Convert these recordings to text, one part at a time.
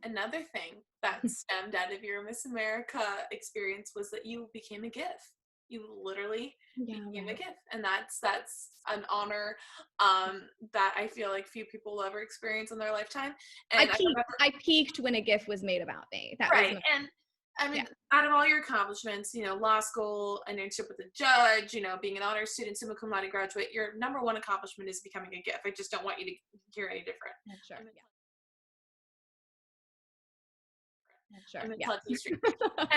another thing that stemmed out of your Miss America experience was that you became a GIF. You literally became a GIF, and that's an honor that I feel like few people will ever experience in their lifetime. And I peaked when a GIF was made about me. That right, was and I mean, out of all your accomplishments, law school, an internship with a judge, being an honors student, summa cum laude graduate, your number one accomplishment is becoming a GIF. I just don't want you to hear any different. Sure. Sure. And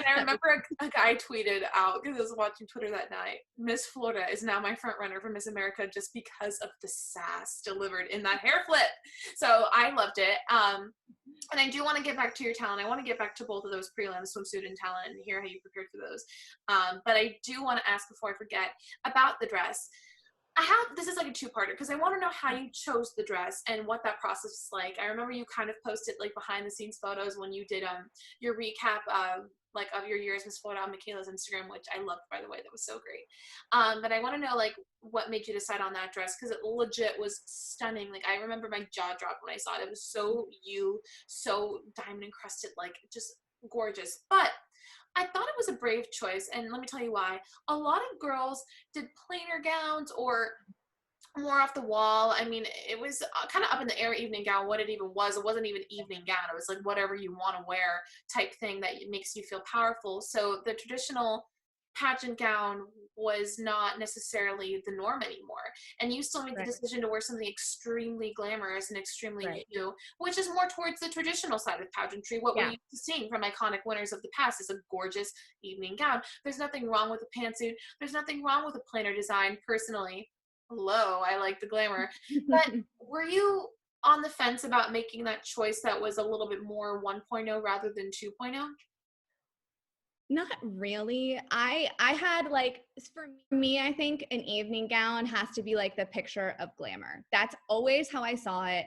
I remember a guy tweeted out, because I was watching Twitter that night, Miss Florida is now my front runner for Miss America just because of the sass delivered in that hair flip. So I loved it. And I do want to get back to your talent. I want to get back to both of those prelims, swimsuit and talent, and hear how you prepared for those. But I do want to ask before I forget about the dress. This is like a two-parter because I want to know how you chose the dress and what that process was like. I remember you kind of posted like behind the scenes photos when you did your recap of your year as Miss Florida on Michaela's Instagram, which I loved, by the way. That was so great. But I want to know like what made you decide on that dress, because it legit was stunning. Like I remember my jaw dropped when I saw it. It was so so diamond encrusted, like just gorgeous. But I thought it was a brave choice, and let me tell you why. A lot of girls did plainer gowns or more off the wall. I mean, it was kind of up in the air evening gown, what it even was. It wasn't even evening gown. It was like whatever you want to wear type thing that makes you feel powerful. So the traditional pageant gown was not necessarily the norm anymore. And you still made the decision to wear something extremely glamorous and extremely new, which is more towards the traditional side of pageantry. What we're used to seeing from iconic winners of the past is a gorgeous evening gown. There's nothing wrong with a pantsuit. There's nothing wrong with a plainer design. Personally, I like the glamour. But were you on the fence about making that choice that was a little bit more 1.0 rather than 2.0? Not really. I had like, for me, I think an evening gown has to be like the picture of glamour. That's always how I saw it.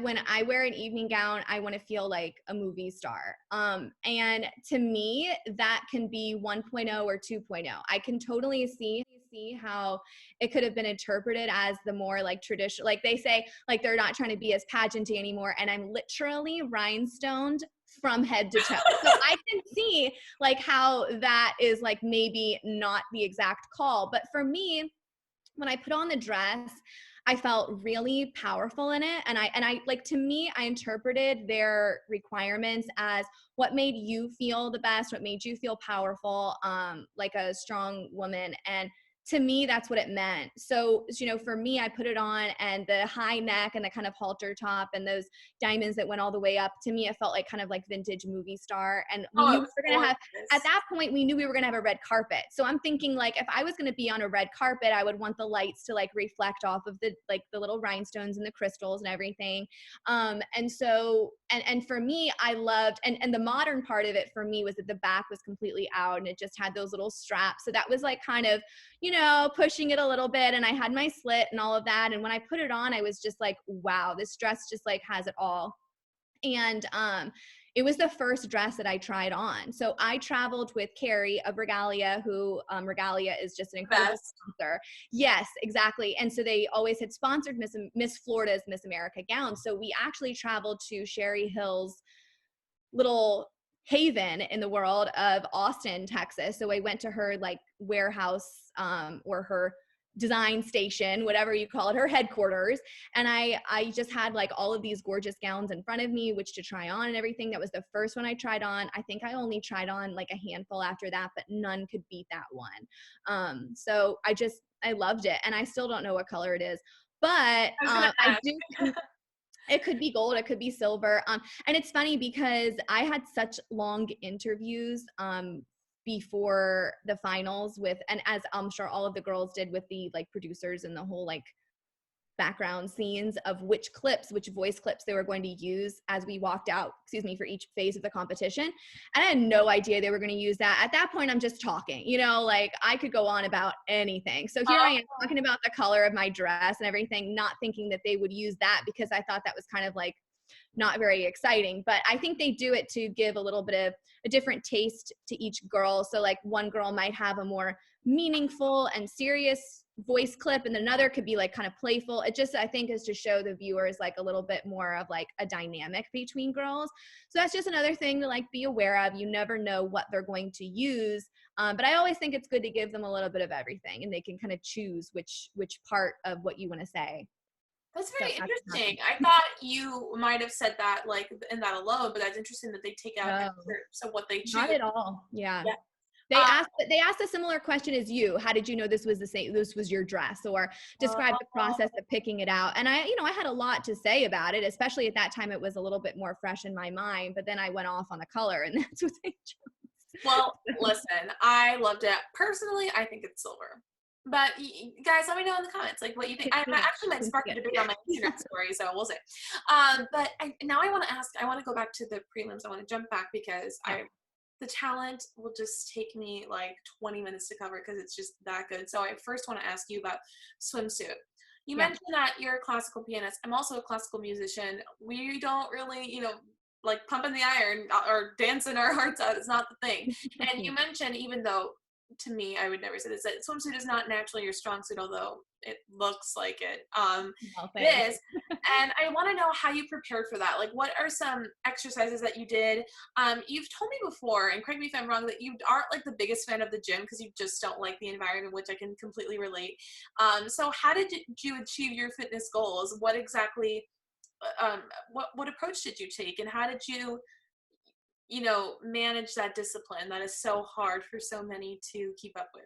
When I wear an evening gown, I want to feel like a movie star. And to me, that can be 1.0 or 2.0. I can totally see how it could have been interpreted as the more like traditional, like they say, like they're not trying to be as pageanty anymore. And I'm literally rhinestoned from head to toe. So I can see like how that is like maybe not the exact call. But for me, when I put on the dress, I felt really powerful in it. And I like, to me, I interpreted their requirements as what made you feel the best, what made you feel powerful, like a strong woman. And to me, that's what it meant. So, for me, I put it on, and the high neck and the kind of halter top and those diamonds that went all the way up, to me, it felt like kind of like vintage movie star. And we knew we were going to have, at that point, we knew we were going to have a red carpet. So I'm thinking like, if I was going to be on a red carpet, I would want the lights to like reflect off of the little rhinestones and the crystals and everything. And so, and for me, I loved, and the modern part of it for me was that the back was completely out and it just had those little straps. So that was like kind of, pushing it a little bit, and I had my slit and all of that. And when I put it on, I was just like, wow, this dress just like has it all. And it was the first dress that I tried on. So I traveled with Carrie of Regalia, who Regalia is just an incredible sponsor. Yes, exactly. And so they always had sponsored Miss Florida's Miss America gown. So we actually traveled to Sherry Hill's little haven in the world of Austin, Texas. So I went to her like warehouse or her design station, whatever you call it, her headquarters. And I just had like all of these gorgeous gowns in front of me, which to try on and everything. That was the first one I tried on. I think I only tried on like a handful after that, but none could beat that one. So I loved it. And I still don't know what color it is, but I do. It could be gold, it could be silver. And it's funny because I had such long interviews before the finals and as I'm sure all of the girls did, with the like producers and the whole like background scenes of which voice clips they were going to use as we walked out, for each phase of the competition. And I had no idea they were going to use that. At that point, I'm just talking, like I could go on about anything. So here I am talking about the color of my dress and everything, not thinking that they would use that, because I thought that was kind of like not very exciting. But I think they do it to give a little bit of a different taste to each girl. So like one girl might have a more meaningful and serious voice clip, and then another could be like kind of playful. It just, I think, is to show the viewers like a little bit more of like a dynamic between girls. So that's just another thing to like be aware of. You never know what they're going to use. But I always think it's good to give them a little bit of everything, and they can kind of choose which part of what you want to say. That's very interesting. I thought you might have said that like in that alone, but that's interesting that they take out excerpts of what they choose. Not at all. Yeah. They asked a similar question as you. How did you know this was the same? This was your dress, or describe the process of picking it out. And I had a lot to say about it, especially at that time. It was a little bit more fresh in my mind. But then I went off on the color, and that's what they chose. Well, listen, I loved it personally. I think it's silver. But guys, let me know in the comments like what you think. I actually might spark a debate on my Instagram story, so we'll see. But now I want to ask. I want to go back to the prelims. I want to jump back because the talent will just take me like 20 minutes to cover because it's just that good. So I first want to ask you about Swimsuit. You mentioned that you're a classical pianist. I'm also a classical musician. We don't really, like pumping the iron or dancing our hearts out is not the thing. And you mentioned, even though to me, I would never say this, that swimsuit is not naturally your strong suit, although it looks like it. It is. And I want to know how you prepared for that. Like, what are some exercises that you did? You've told me before, and correct me if I'm wrong, that you aren't like the biggest fan of the gym because you just don't like the environment, which I can completely relate. So how did you achieve your fitness goals? What exactly, what approach did you take, and how did you manage that discipline that is so hard for so many to keep up with?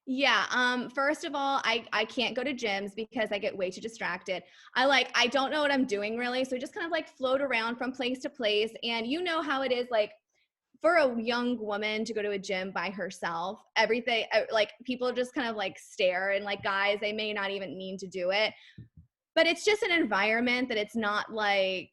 Yeah. First of all, I can't go to gyms because I get way too distracted. I don't know what I'm doing really. So I just kind of like float around from place to place. And you know how it is, like for a young woman to go to a gym by herself, everything, like people just kind of like stare, and like guys, they may not even mean to do it, but it's just an environment that it's not like,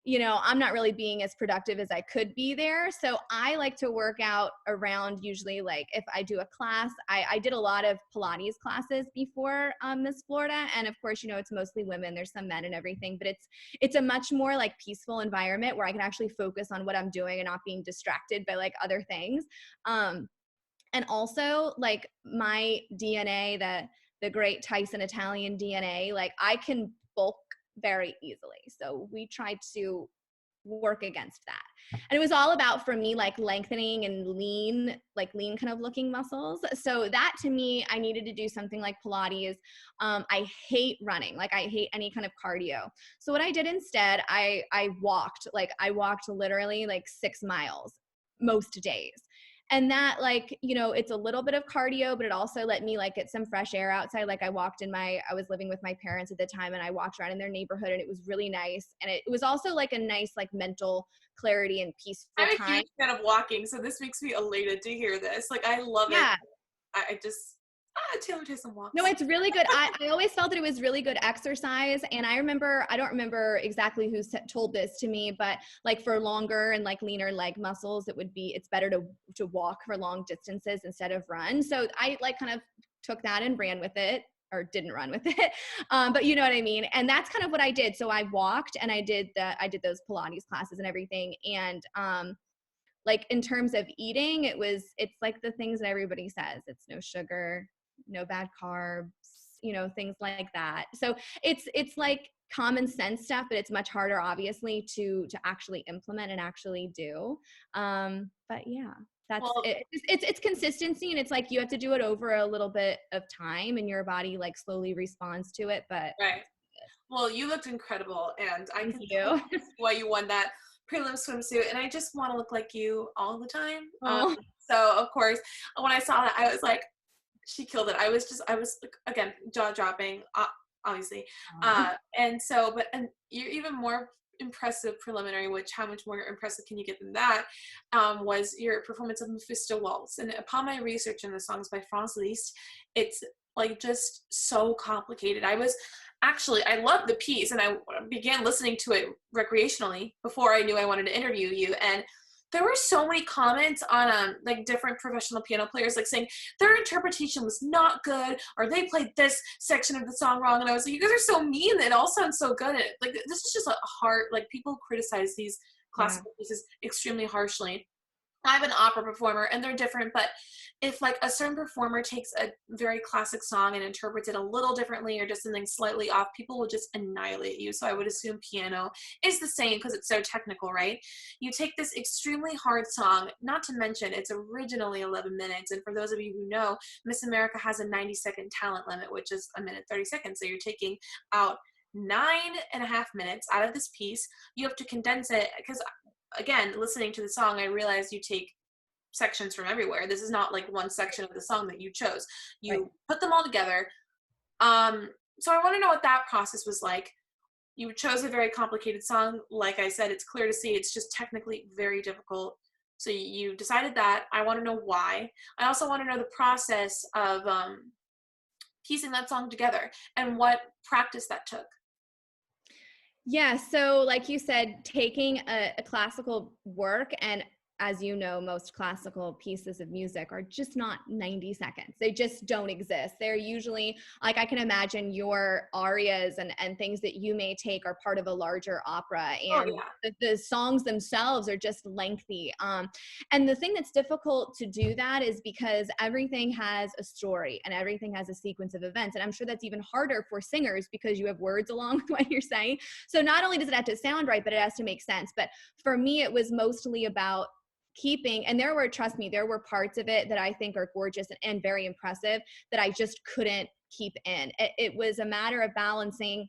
I'm not really being as productive as I could be there. So I like to work out around, usually like if I do a class, I did a lot of Pilates classes before Miss Florida. And of course, it's mostly women, there's some men and everything, but it's a much more like peaceful environment where I can actually focus on what I'm doing and not being distracted by like other things. And also like my DNA, the great Tyson Italian DNA, like I can bulk very easily. So we tried to work against that. And it was all about, for me, like lengthening and lean kind of looking muscles. So that to me, I needed to do something like Pilates. I hate running. Like I hate any kind of cardio. So what I did instead, I walked literally like 6 miles most days. And that it's a little bit of cardio, but it also let me like get some fresh air outside. Like I was living with my parents at the time, and I walked around in their neighborhood, and it was really nice. And it was also like a nice, like mental clarity and peaceful time. I'm a huge fan of walking, so this makes me elated to hear this. Like I love it. I just, Taylor Tyson walks. No, it's really good. I always felt that it was really good exercise. And I don't remember exactly who told this to me, but like for longer and like leaner leg muscles, it's better to walk for long distances instead of run. So I like kind of took that and ran with it, or didn't run with it. But you know what I mean? And that's kind of what I did. So I walked, and I did those Pilates classes and everything. And, like in terms of eating, it's like the things that everybody says. It's no sugar, no bad carbs, things like that. So it's like common sense stuff, but it's much harder obviously to actually implement and actually do. But yeah, that's it. It's consistency, and it's like you have to do it over a little bit of time, and your body like slowly responds to it. But right. Well, you looked incredible, and I can see why you won that prelim swimsuit, and I just want to look like you all the time. So of course, when I saw that, I was like, she killed it. I was again, jaw dropping, obviously. And you're even more impressive preliminary, which how much more impressive can you get than that, was your performance of Mephisto Waltz. And upon my research in the songs by Franz Liszt, it's like just so complicated. I loved the piece, and I began listening to it recreationally before I knew I wanted to interview you. And there were so many comments on like different professional piano players like saying their interpretation was not good, or they played this section of the song wrong. And I was like, you guys are so mean. It all sounds so good. Like this is just a hard, like people criticize these classical pieces extremely harshly. I'm an opera performer and they're different, but if like a certain performer takes a very classic song and interprets it a little differently or just something slightly off, people will just annihilate you. So I would assume piano is the same because it's so technical, right? You take this extremely hard song, not to mention it's originally 11 minutes. And for those of you who know, Miss America has a 90-second talent limit, which is a minute 30 seconds. So you're taking out 9.5 minutes out of this piece. You have to condense it because, again, listening to the song, I realized you take sections from everywhere. This is not like one section of the song that you chose. You put them all together. So I want to know what that process was like. You chose a very complicated song. Like I said, it's clear to see it's just technically very difficult. So you decided that. I want to know why. I also want to know the process of piecing that song together and what practice that took. Yeah, so like you said, taking a classical work, and as you know, most classical pieces of music are just not 90 seconds. They just don't exist. They're usually, like, I can imagine your arias and things that you may take are part of a larger opera, and the songs themselves are just lengthy. And the thing that's difficult to do that is because everything has a story and everything has a sequence of events. And I'm sure that's even harder for singers because you have words along with what you're saying. So not only does it have to sound right, but it has to make sense. But for me, it was mostly about keeping, and trust me, there were parts of it that I think are gorgeous and very impressive that I just couldn't keep in. It was a matter of balancing,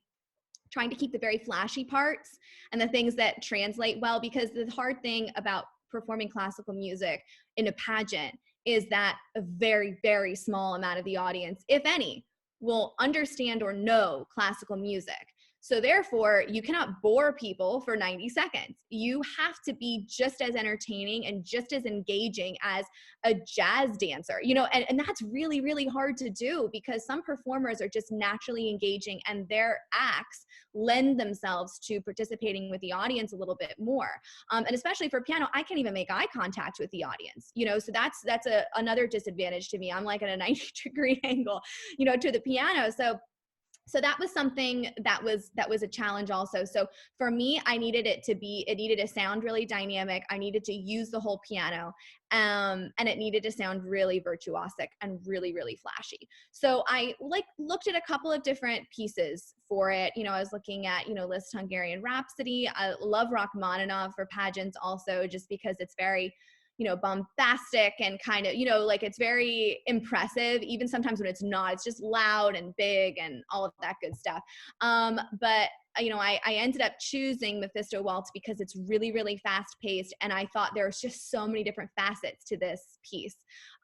trying to keep the very flashy parts and the things that translate well, because the hard thing about performing classical music in a pageant is that a very, very small amount of the audience, if any, will understand or know classical music. So therefore, you cannot bore people for 90 seconds. You have to be just as entertaining and just as engaging as a jazz dancer, and that's really, really hard to do because some performers are just naturally engaging and their acts lend themselves to participating with the audience a little bit more. And especially for piano, I can't even make eye contact with the audience, so that's another disadvantage to me. I'm like at a 90-degree angle, to the piano. So that was something that was a challenge also. So for me, it needed to sound really dynamic. I needed to use the whole piano, and it needed to sound really virtuosic and really, really flashy. So I looked at a couple of different pieces for it. I was looking at, Liszt Hungarian Rhapsody. I love Rachmaninoff for pageants also, just because it's very, bombastic and kind of, it's very impressive, even sometimes when it's not. It's just loud and big and all of that good stuff. But I ended up choosing Mephisto Waltz because it's really, really fast paced. And I thought there was just so many different facets to this piece.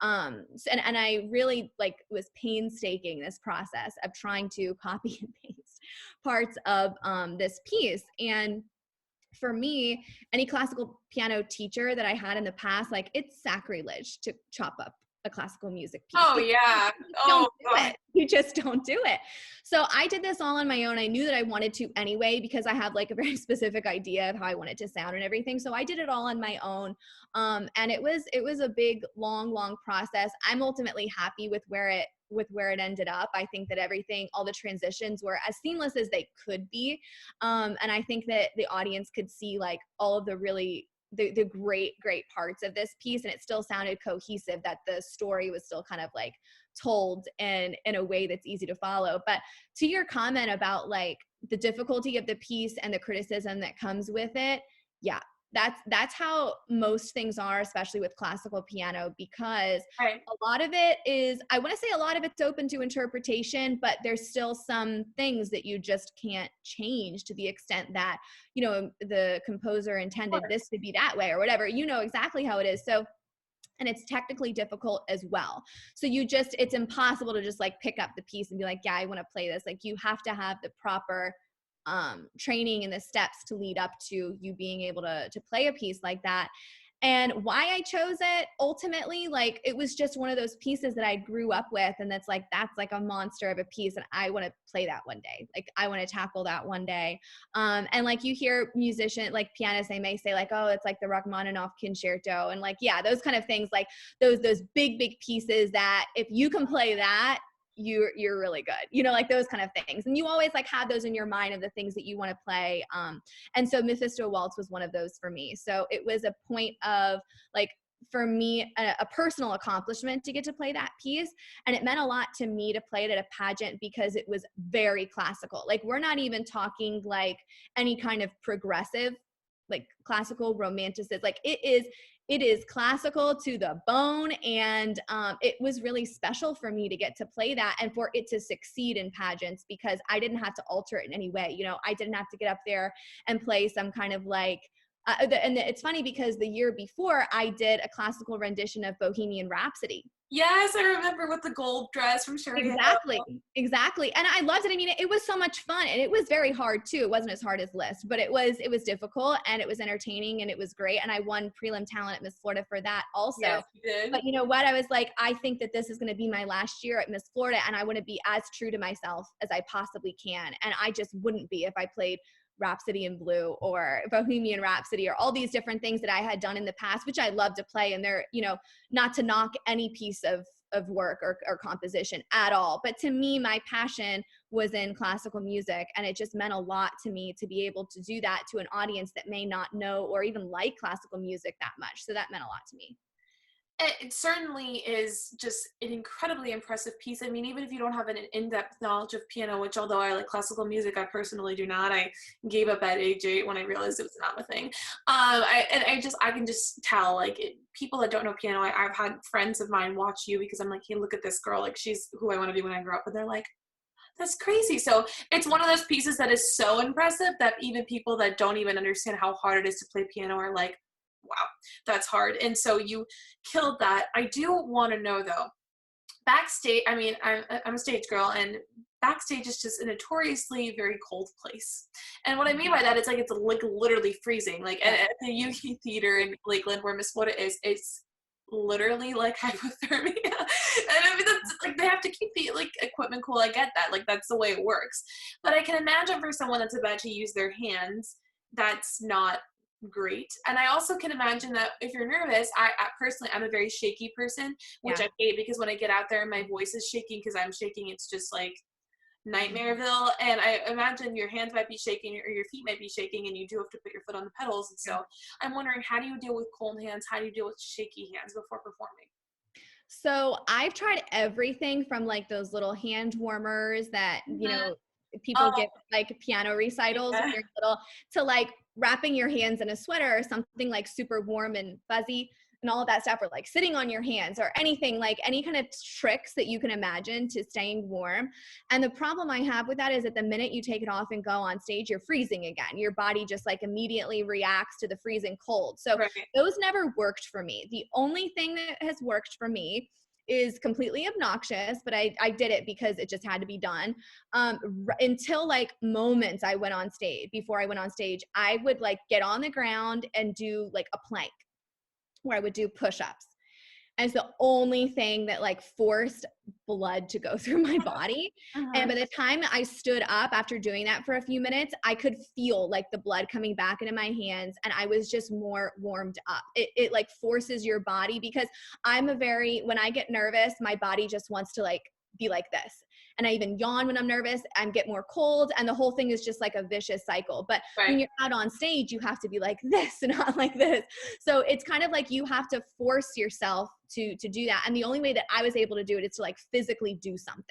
And I really was painstaking this process of trying to copy and paste parts of this piece. And for me, any classical piano teacher that I had in the past, it's sacrilege to chop up a classical music piece. Oh, yeah. You just don't do it. So I did this all on my own. I knew that I wanted to anyway, because I have a very specific idea of how I want it to sound and everything. So I did it all on my own. And it was a big, long process. I'm ultimately happy with where it ended up. I think that all the transitions were as seamless as they could be. And I think that the audience could see all of the really the great parts of this piece, and it still sounded cohesive, that the story was still kind of told in a way that's easy to follow. But to your comment about the difficulty of the piece and the criticism that comes with it, yeah, that's how most things are, especially with classical piano, because a lot of it is, I want to say a lot of it's open to interpretation, but there's still some things that you just can't change to the extent that, the composer intended this to be that way or whatever, exactly how it is. So, and it's technically difficult as well. So it's impossible to just pick up the piece and be yeah, I want to play this. You have to have the proper training and the steps to lead up to you being able to play a piece like that. And why I chose it, ultimately, it was just one of those pieces that I grew up with, and that's a monster of a piece, and I want to play that one day. I want to tackle that one day. And you hear musicians, pianists, they may say oh, it's the Rachmaninoff concerto, and yeah, those kind of things, those big pieces that if you can play that, you're really good, those kind of things. And you always have those in your mind of the things that you want to play. And so Mephisto Waltz was one of those for me. So it was a point of for me a personal accomplishment to get to play that piece. And it meant a lot to me to play it at a pageant because it was very classical. Like, we're not even talking like any kind of progressive, like classical romanticism. Like, it is classical to the bone. And it was really special for me to get to play that and for it to succeed in pageants, because I didn't have to alter it in any way. You know, I didn't have to get up there and play some kind of like, and it's funny because the year before I did a classical rendition of Bohemian Rhapsody. Yes, I remember, with the gold dress from Sherry. Exactly. And I loved it. I mean, it was so much fun, and it was very hard too. It wasn't as hard as List, but it was difficult, and it was entertaining, and it was great. And I won prelim talent at Miss Florida for that also. Yes, you did. But you know what? I was like, I think that this is going to be my last year at Miss Florida, and I want to be as true to myself as I possibly can. And I just wouldn't be if I played Rhapsody in Blue or Bohemian Rhapsody or all these different things that I had done in the past, which I love to play. And they're, you know, not to knock any piece of work or composition at all. But to me, my passion was in classical music, and it just meant a lot to me to be able to do that to an audience that may not know or even like classical music that much. So that meant a lot to me. It certainly is just an incredibly impressive piece. I mean, even if you don't have an in-depth knowledge of piano, which although I like classical music, I personally do not. I gave up at age 8 when I realized it was not my thing. I can just tell, like, people that don't know piano, I've had friends of mine watch you because I'm like, hey, look at this girl. Like, she's who I want to be when I grow up. And they're like, that's crazy. So it's one of those pieces that is so impressive that even people that don't even understand how hard it is to play piano are like, wow, that's hard. And so you killed that. I do want to know though, backstage, I mean, I'm a stage girl, and backstage is just a notoriously very cold place. And what I mean by that, it's like literally freezing. Like at the UC Theater in Lakeland, where Miss Florida is, it's literally like hypothermia. And I mean, that's like, they have to keep the like equipment cool. I get that. Like, that's the way it works. But I can imagine for someone that's about to use their hands, that's not great. And I also can imagine that if you're nervous, I personally, I'm a very shaky person, which I hate, because when I get out there and my voice is shaking because I'm shaking, it's just like nightmareville. And I imagine your hands might be shaking or your feet might be shaking, and you do have to put your foot on the pedals. And so I'm wondering, how do you deal with cold hands? How do you deal with shaky hands before performing? So I've tried everything from like those little hand warmers that, you know, people get like piano recitals when you're little, to like wrapping your hands in a sweater or something like super warm and fuzzy and all of that stuff, or like sitting on your hands or anything, like any kind of tricks that you can imagine to staying warm. And the problem I have with that is that the minute you take it off and go on stage, you're freezing again. Your body just like immediately reacts to the freezing cold. So those never worked for me. The only thing that has worked for me is completely obnoxious, but I did it because it just had to be done. Until like moments before I went on stage, I would like get on the ground and do like a plank where I would do push-ups. And it's the only thing that like forced blood to go through my body. And by the time I stood up after doing that for a few minutes, I could feel like the blood coming back into my hands, and I was just more warmed up. It like forces your body, because when I get nervous, my body just wants to like be like this. And I even yawn when I'm nervous and get more cold. And the whole thing is just like a vicious cycle. But when you're out on stage, you have to be like this and not like this. So it's kind of like you have to force yourself to do that. And the only way that I was able to do it is to like physically do something.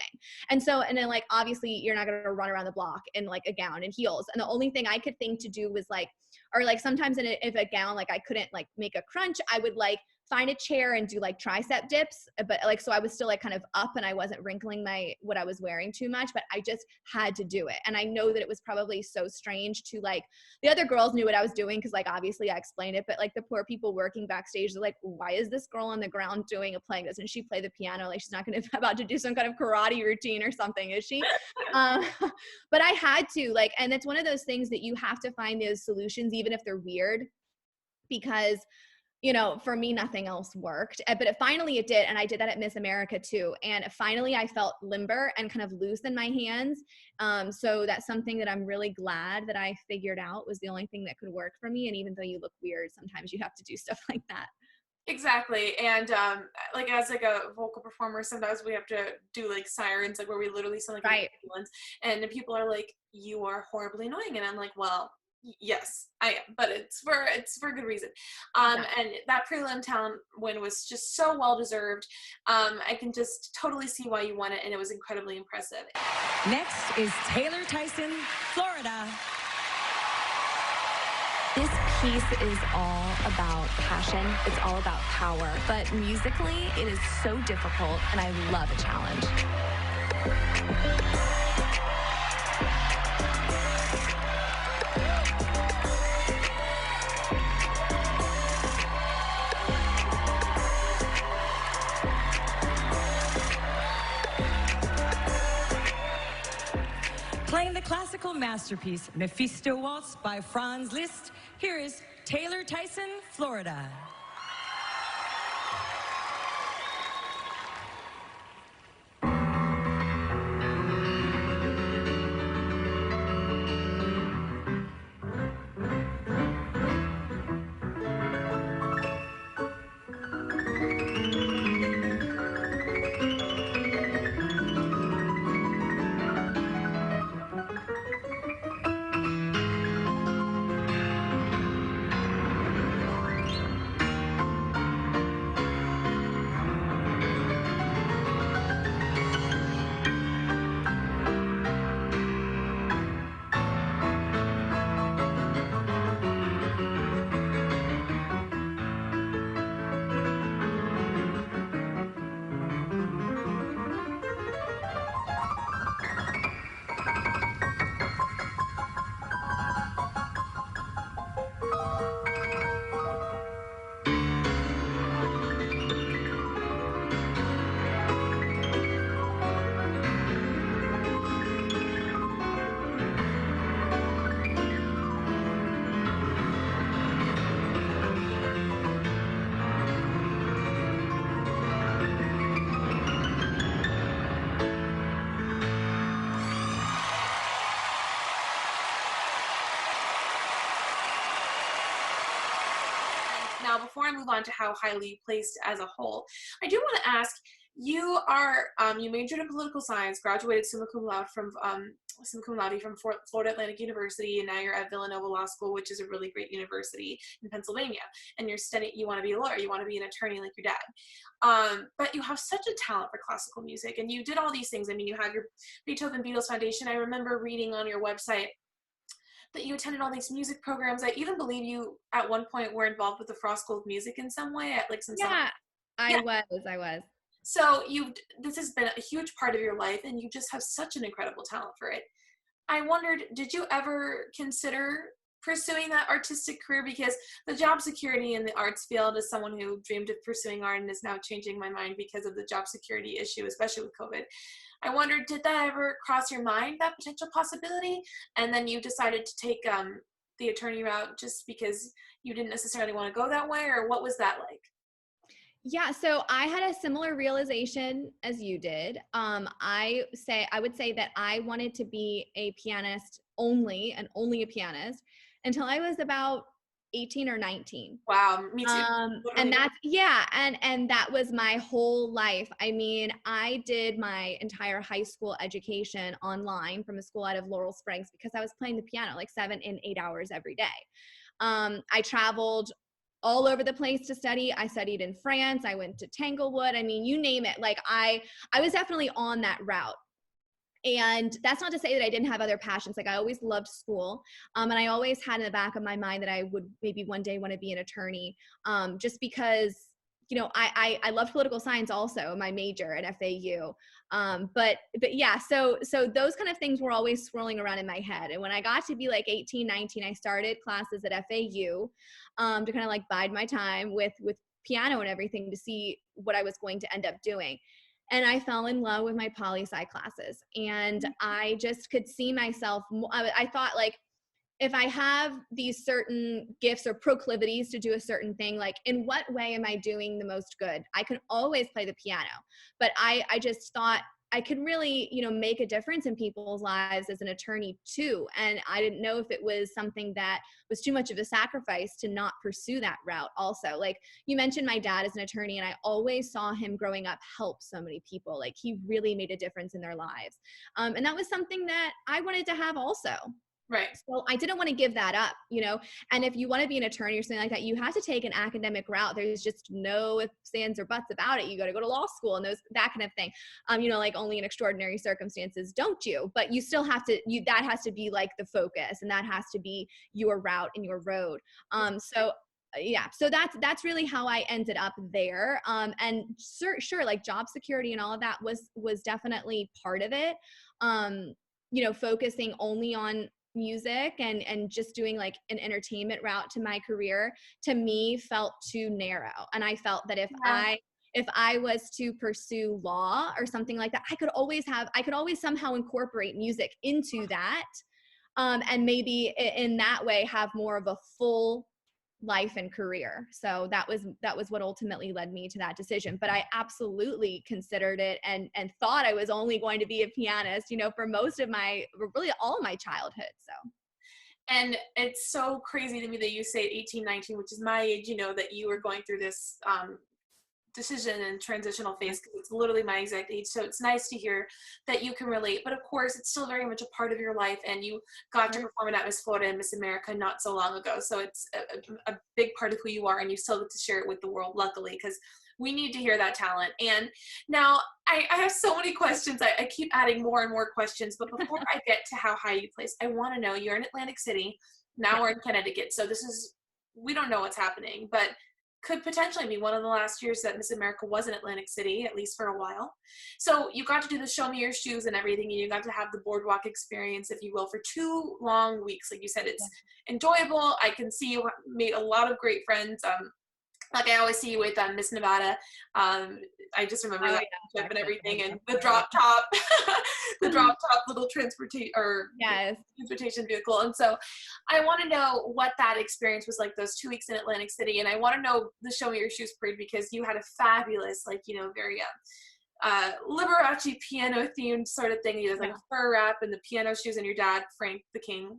And then like, obviously you're not going to run around the block in like a gown and heels. And the only thing I could think to do was like, or like sometimes if a gown, like I couldn't like make a crunch, I would like find a chair and do like tricep dips, but like, so I was still like kind of up and I wasn't wrinkling what I was wearing too much, but I just had to do it. And I know that it was probably so strange to like, the other girls knew what I was doing, because like, obviously I explained it, but like the poor people working backstage, they're like, why is this girl on the ground doing a plank? Doesn't she play the piano? Like, she's not about to do some kind of karate routine or something, is she? But I had to, like, and it's one of those things that you have to find those solutions, even if they're weird, because you know, for me, nothing else worked. But finally it did. And I did that at Miss America too. And finally I felt limber and kind of loose in my hands. So that's something that I'm really glad that I figured out was the only thing that could work for me. And even though you look weird, sometimes you have to do stuff like that. Exactly. And like as like a vocal performer, sometimes we have to do like sirens, like where we literally sound like an ambulance, and people are like, you are horribly annoying. And I'm like, well, Yes, I am, but it's for good reason. And that prelim talent win was just so well deserved. I can just totally see why you won it, and it was incredibly impressive. Next is Taylor Tyson, Florida. This piece is all about passion. It's all about power. But musically, it is so difficult, and I love a challenge. Playing the classical masterpiece, Mephisto Waltz by Franz Liszt, here is Taylor Tyson, Florida. Now, before I move on to how highly you placed as a whole, I do want to ask, you are, you majored in political science, graduated summa cum laude from Florida Atlantic University, and now you're at Villanova Law School, which is a really great university in Pennsylvania, and you're studying, you want to be a lawyer, you want to be an attorney like your dad. But you have such a talent for classical music, and you did all these things. I mean, you have your Beethoven Beatles Foundation. I remember reading on your website that you attended all these music programs. I even believe you at one point were involved with the Frost School of Music in some way at like some I was. So this has been a huge part of your life, and you just have such an incredible talent for it. I wondered, did you ever consider pursuing that artistic career? Because the job security in the arts field, as someone who dreamed of pursuing art and is now changing my mind because of the job security issue, especially with COVID, I wondered, did that ever cross your mind, that potential possibility? And then you decided to take the attorney route just because you didn't necessarily want to go that way, or what was that like? Yeah, so I had a similar realization as you did. I would say that I wanted to be a pianist only, and only a pianist, until I was about 18 or 19. Wow, me too. And that's, yeah, and that was my whole life. I mean, I did my entire high school education online from a school out of Laurel Springs because I was playing the piano like 7 and 8 hours every day. I traveled all over the place to study. I studied in France. I went to Tanglewood. I mean, you name it. Like I was definitely on that route. And that's not to say that I didn't have other passions. Like I always loved school. And I always had in the back of my mind that I would maybe one day want to be an attorney, just because, you know, I loved political science also, my major at FAU. But yeah, so those kind of things were always swirling around in my head. And when I got to be like 18, 19, I started classes at FAU to kind of like bide my time with piano and everything to see what I was going to end up doing. And I fell in love with my poli-sci classes. And I just could see myself, I thought like, if I have these certain gifts or proclivities to do a certain thing, like in what way am I doing the most good? I can always play the piano, but I just thought I could really, you know, make a difference in people's lives as an attorney too. And I didn't know if it was something that was too much of a sacrifice to not pursue that route also. Like you mentioned my dad is an attorney, and I always saw him growing up help so many people. Like he really made a difference in their lives. And that was something that I wanted to have also. Right. So I didn't want to give that up, you know, and if you want to be an attorney or something like that, you have to take an academic route. There's just no ifs, ands, or buts about it. You got to go to law school and that kind of thing. You know, like only in extraordinary circumstances don't you, but you still have to, that has to be like the focus, and that has to be your route and your road. Yeah, so that's really how I ended up there. And sure, like job security and all of that was definitely part of it. You know, focusing only on music and just doing like an entertainment route to my career, to me felt too narrow. And I felt that if I was to pursue law or something like that, I could always somehow incorporate music into that. And maybe in that way have more of a full life and career. So that was what ultimately led me to that decision. But I absolutely considered it and thought I was only going to be a pianist, you know, for really all my childhood. So. And it's so crazy to me that you say at 18, 19, which is my age, you know, that you were going through this decision and transitional phase, because it's literally my exact age. So it's nice to hear that you can relate, but of course it's still very much a part of your life, and you got to perform at Miss Florida and Miss America not so long ago. So it's a big part of who you are, and you still get to share it with the world, luckily, because we need to hear that talent. And now I have so many questions. I keep adding more and more questions, but before I get to how high you place, I want to know, you're in Atlantic City, now we're in Connecticut. So we don't know what's happening, but could potentially be one of the last years that Miss America was in Atlantic City, at least for a while. So you got to do the show me your shoes and everything, and you got to have the boardwalk experience, if you will, for 2 long weeks. Like you said, it's enjoyable. I can see you made a lot of great friends. Like I always see you with Miss Nevada. I just remember that trip and everything, and the drop top, little transportation vehicle. And so I want to know what that experience was like, those 2 weeks in Atlantic City. And I want to know the Show Me Your Shoes parade, because you had a fabulous, like, you know, very Liberace piano themed sort of thing. You had like a fur wrap and the piano shoes, and your dad, Frank the King,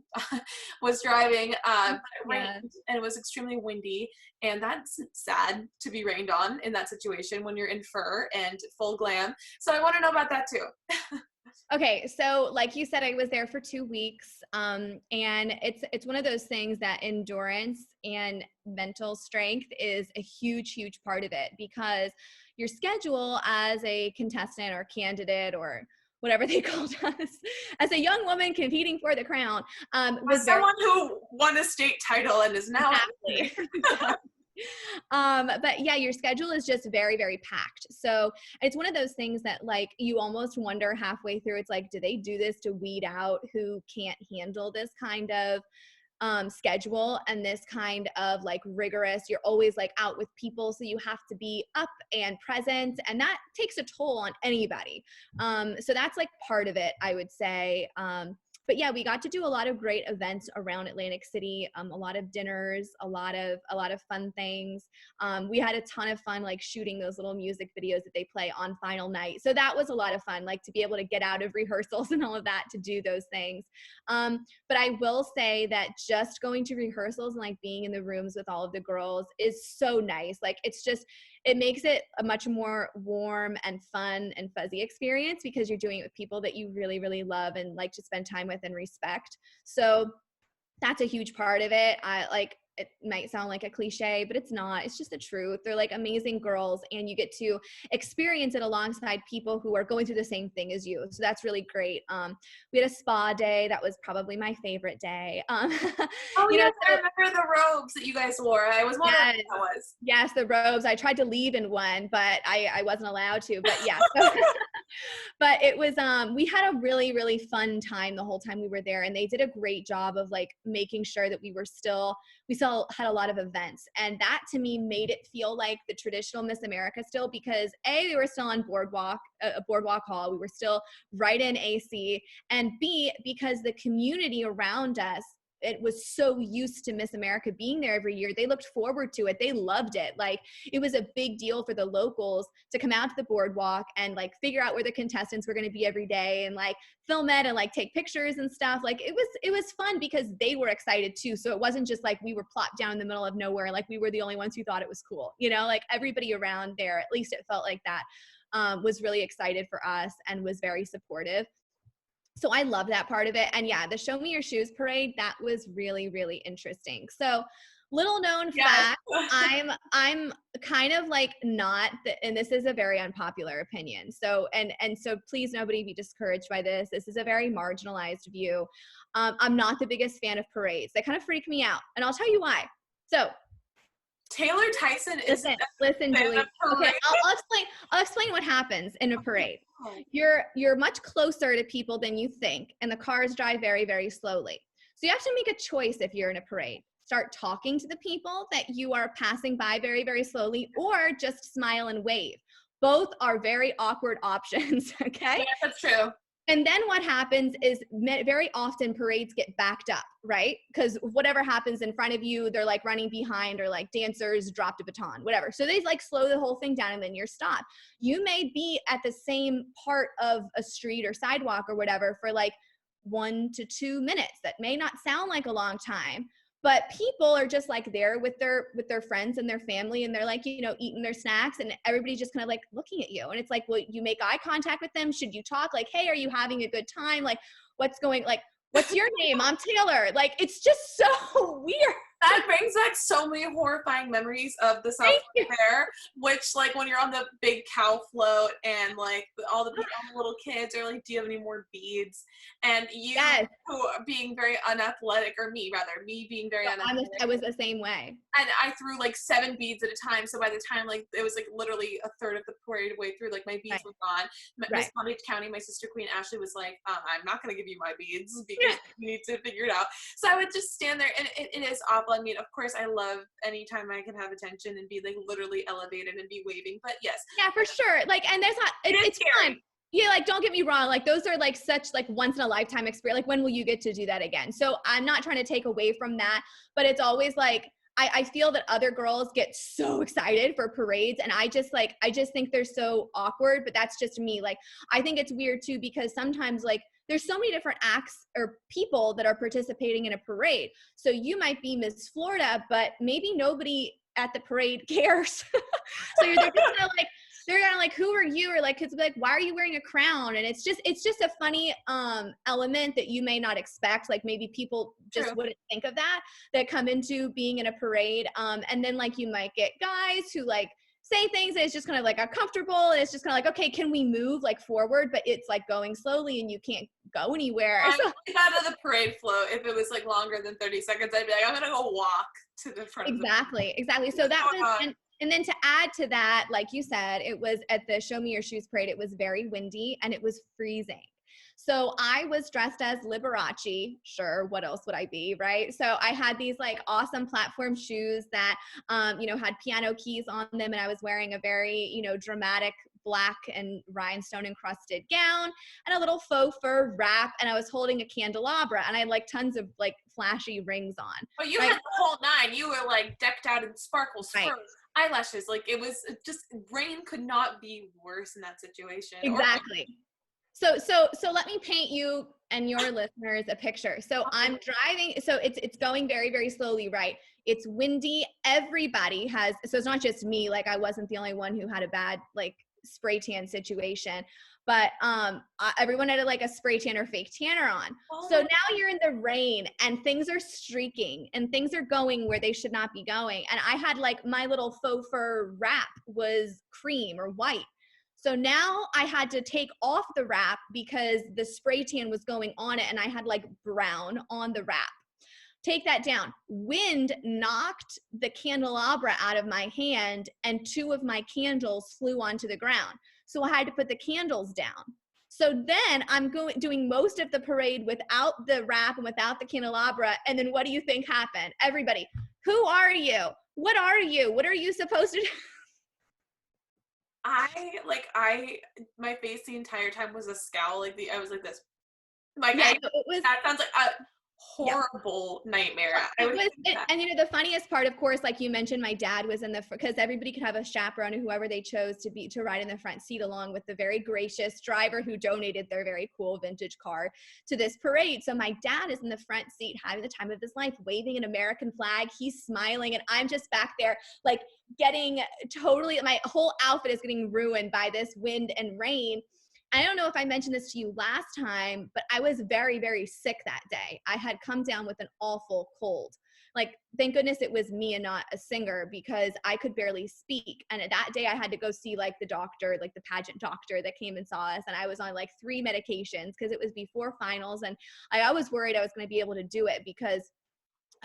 was driving. It rained, and it was extremely windy, and that's sad to be rained on in that situation when you're in fur and full glam. So I want to know about that too. Okay, so like you said, I was there for 2 weeks, and it's one of those things that endurance and mental strength is a huge part of it, because your schedule as a contestant or candidate or whatever they called us, as a young woman competing for the crown, was someone who won a state title and is now but yeah, your schedule is just very packed. So it's one of those things that, like, you almost wonder halfway through, it's like, do they do this to weed out who can't handle this kind of schedule and this kind of like rigorous, you're always like out with people, so you have to be up and present, and that takes a toll on anybody. So that's like part of it, I would say. But yeah, we got to do a lot of great events around Atlantic City, a lot of dinners, a lot of fun things. We had a ton of fun, like shooting those little music videos that they play on final night. So that was a lot of fun, like to be able to get out of rehearsals and all of that to do those things. But I will say that just going to rehearsals and like being in the rooms with all of the girls is so nice. Like it makes it a much more warm and fun and fuzzy experience, because you're doing it with people that you really love and like to spend time with and respect. So that's a huge part of it. It might sound like a cliche, but it's not. It's just the truth. They're like amazing girls, and you get to experience it alongside people who are going through the same thing as you. So that's really great. We had a spa day. That was probably my favorite day. I remember the robes that you guys wore. I was wondering what that was. Yes, the robes. I tried to leave in one, but I wasn't allowed to. But yeah. But it was, we had a really fun time the whole time we were there, and they did a great job of like making sure that we still had a lot of events. And that to me made it feel like the traditional Miss America still, because A, we were still on a boardwalk hall. We were still right in AC, and B, because the community around us, it was so used to Miss America being there every year. They looked forward to it. They loved it. Like, it was a big deal for the locals to come out to the boardwalk and like figure out where the contestants were going to be every day and like film it and like take pictures and stuff. Like it was fun because they were excited too. So it wasn't just like we were plopped down in the middle of nowhere. Like we were the only ones who thought it was cool, you know, like everybody around there, at least it felt like that, was really excited for us and was very supportive. So I love that part of it. And yeah, the Show Me Your Shoes parade, that was really, really interesting. So little known fact, I'm kind of like not, and this is a very unpopular opinion. So, and so please nobody be discouraged by this. This is a very marginalized view. I'm not the biggest fan of parades. They kind of freak me out. And I'll tell you why. So Taylor Tyson is listen, Julie. Okay, I'll explain what happens in a parade. You're much closer to people than you think, and the cars drive very, very slowly. So you have to make a choice if you're in a parade. Start talking to the people that you are passing by very, very slowly, or just smile and wave. Both are very awkward options, okay? Yeah, that's true. And then what happens is very often parades get backed up, right? Because whatever happens in front of you, they're like running behind, or like dancers dropped a baton, whatever. So they like slow the whole thing down, and then you're stopped. You may be at the same part of a street or sidewalk or whatever for like 1 to 2 minutes. That may not sound like a long time, but people are just like there with their friends and their family, and they're like, you know, eating their snacks, and everybody's just kind of like looking at you. And it's like, well, you make eye contact with them. Should you talk? Like, hey, are you having a good time? Like, what's your name? I'm Taylor. Like, it's just so weird. That brings back so many horrifying memories of the South Fair, which, like, when you're on the big cow float and, like, all the little kids are like, do you have any more beads? And you, who are being very unathletic, or me being very unathletic. I was the same way. And I threw, like, 7 beads at a time, so by the time, like, it was, like, literally a third of the parade way through, like, my beads were gone. Miss Palm Beach County, my sister Queen Ashley, was like, I'm not going to give you my beads because you need to figure it out. So I would just stand there, and it is awful. I mean, of course, I love anytime I can have attention and be like literally elevated and be waving, but yes. Yeah, for sure. Like, and there's not, it's fun. Yeah, like, don't get me wrong. Like, those are like such like once in a lifetime experience. Like, when will you get to do that again? So I'm not trying to take away from that, but it's always like, I feel that other girls get so excited for parades, and I just think they're so awkward, but that's just me. Like, I think it's weird too, because sometimes like, there's so many different acts or people that are participating in a parade. So you might be Miss Florida, but maybe nobody at the parade cares. So they're just kind of like, who are you? Or like, kids will be like, why are you wearing a crown? And it's just a funny element that you may not expect. Like, maybe people just wouldn't think of that come into being in a parade. And then like, you might get guys who like say things that it's just kind of like uncomfortable, and it's just kind of like, okay, can we move like forward? But it's like going slowly and you can't go anywhere. I would out of the parade float if it was like longer than 30 seconds. I'd be like, I'm gonna go walk to the front. Exactly. So that was, and then to add to that, like you said, it was at the Show Me Your Shoes parade. It was very windy and it was freezing. So I was dressed as Liberace. Sure, what else would I be, right? So I had these like awesome platform shoes that, had piano keys on them, and I was wearing a very, dramatic black and rhinestone encrusted gown and a little faux fur wrap, and I was holding a candelabra, and I had like tons of like flashy rings on. But you had the whole nine. You were like decked out in sparkles, furs, eyelashes. Like, it was just, rain could not be worse in that situation. Exactly. So let me paint you and your listeners a picture. So I'm driving. So it's going very, very slowly, right? It's windy. Everybody has, so it's not just me. Like, I wasn't the only one who had a bad like spray tan situation, but everyone had like a spray tan or fake tanner on. So now you're in the rain and things are streaking and things are going where they should not be going. And I had like my little faux fur wrap was cream or white. So now I had to take off the wrap because the spray tan was going on it, and I had like brown on the wrap. Take that down. Wind knocked the candelabra out of my hand, and 2 of my candles flew onto the ground. So I had to put the candles down. So then I'm doing most of the parade without the wrap and without the candelabra. And then what do you think happened? Everybody, who are you? What are you? What are you supposed to do? My face the entire time was a scowl. Like, I was like this. Like, that sounds like a horrible nightmare. And the funniest part, of course, like you mentioned, my dad was in because everybody could have a chaperone, whoever they chose to ride in the front seat, along with the very gracious driver who donated their very cool vintage car to this parade. So my dad is in the front seat having the time of his life, waving an American flag. He's smiling, and I'm just back there like getting totally, my whole outfit is getting ruined by this wind and rain. I don't know if I mentioned this to you last time, but I was very, very sick that day. I had come down with an awful cold. Like, thank goodness it was me and not a singer, because I could barely speak. And that day I had to go see like the doctor, like the pageant doctor that came and saw us. And I was on like 3 medications because it was before finals. And I was worried I was going to be able to do it because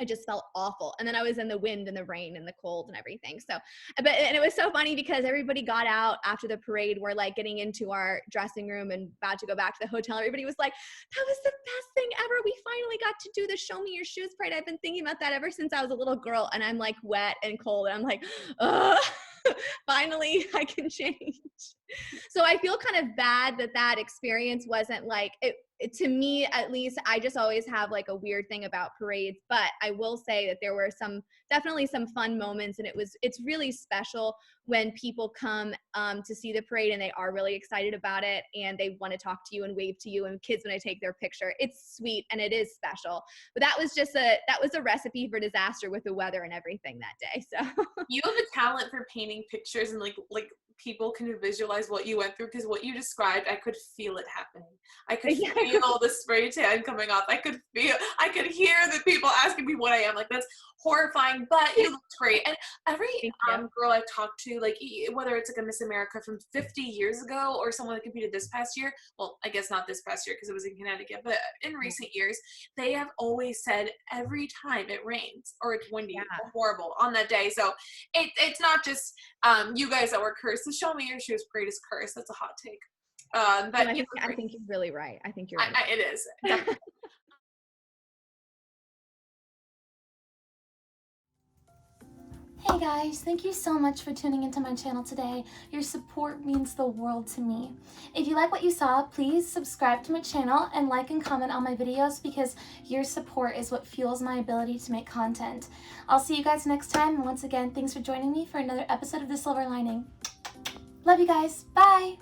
I just felt awful. And then I was in the wind and the rain and the cold and everything. So, and it was so funny because everybody got out after the parade. We're like getting into our dressing room and about to go back to the hotel. Everybody was like, that was the best thing ever. We finally got to do the Show Me Your Shoes parade. I've been thinking about that ever since I was a little girl. And I'm like wet and cold. And I'm like, finally I can change. So I feel kind of bad that experience wasn't like it, to me, at least. I just always have like a weird thing about parades, but I will say that there were definitely some fun moments, and it's really special when people come to see the parade and they are really excited about it and they want to talk to you and wave to you, and kids when I take their picture. It's sweet and it is special. But that was a recipe for disaster with the weather and everything that day. So you have a talent for painting pictures, and like people can visualize what you went through, because what you described, I could feel it happening. I could feel the spray tan coming off. I could hear the people asking me what I am. Like, that's horrifying, but you looked great. And every girl I've talked to, like whether it's like a Miss America from 50 years ago or someone that competed this past year, well, I guess not this past year because it was in Connecticut, but in recent years, they have always said every time it rains or it's windy, it's horrible on that day. So it's not just you guys that were cursed. The Show Me Your Shoes parade is cursed. That's a hot take. But I think you're really right. I think you're right. It is. Definitely. Hey guys, thank you so much for tuning into my channel today. Your support means the world to me. If you like what you saw, please subscribe to my channel and like and comment on my videos, because your support is what fuels my ability to make content. I'll see you guys next time, and once again, thanks for joining me for another episode of The Silver Lining. Love you guys. Bye!